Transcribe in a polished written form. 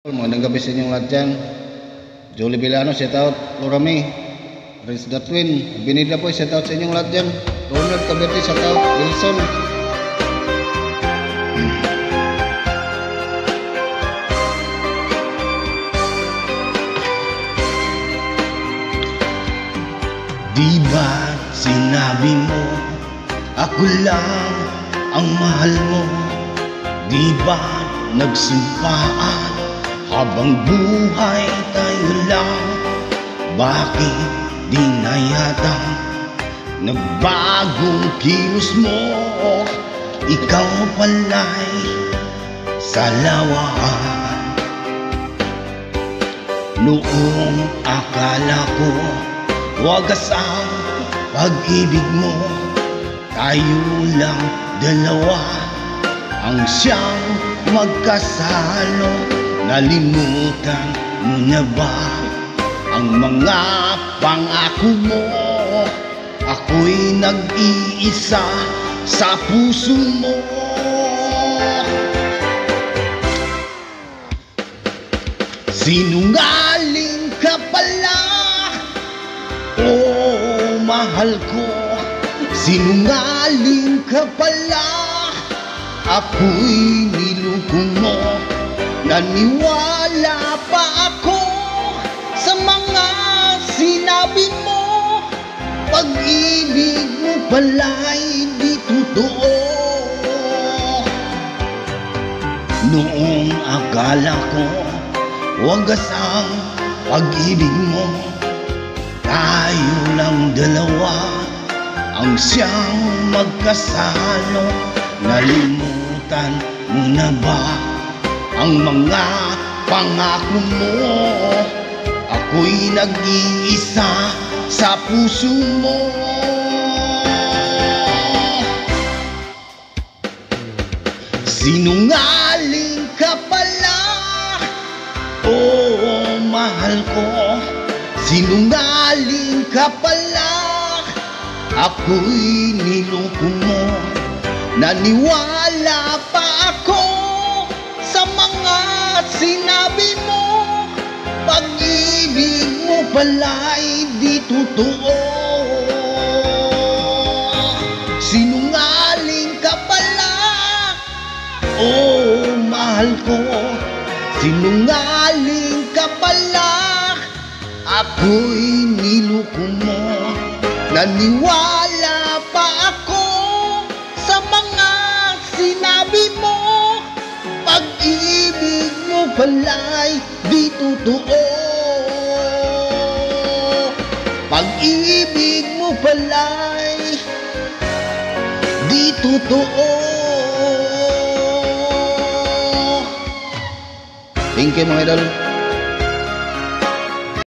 Magandang gabi sa inyong lahat dyan. Jolie Villano, shout out. Laura May, Rins the Twin, Binida Boy, shout out sa inyong lahat dyan. Ronald Caberte, shout out. Wilson. Di ba sinabi mo ako lang ang mahal mo? Di ba nagsumpaan habang buhay tayo lang? Bakit di na yata nagbagong kilos mo? Ikaw pala'y salawaan. Noong akala ko wagas ang pag-ibig mo, tayo lang dalawa ang siyang magkasalo. Nalimutan mo na ba ang mga pangako mo? Ako'y nag-iisa sa puso mo. Sinungaling ka pala, oh mahal ko. Sinungaling ka pala, ako'y niloko mo. Naniwala pa ako sa mga sinabi mo. Pag-ibig mo pala'y di totoo. Noong akala ko wagas ang pag-ibig mo, tayo lang dalawa ang siyang magkasalo. Nalimutan mo na ba ang mga pangako mo? Ako'y nag-iisa sa puso mo. Sinungaling ka pala, oh mahal ko. Sinungaling ka pala, ako'y niloko mo. Naniwala pa ako sa mga sinabi mo. Pag-ibig mo pala'y di totoo. Sinungaling ka pala, oh mahal ko. Sinungaling ka pala, ako'y niloko mo. Naniwala pa ako sa mga sinabi mo. Pag-ibig mo pala'y di totoo. Pag-ibig mo pala'y di totoo. Thank you mga idol.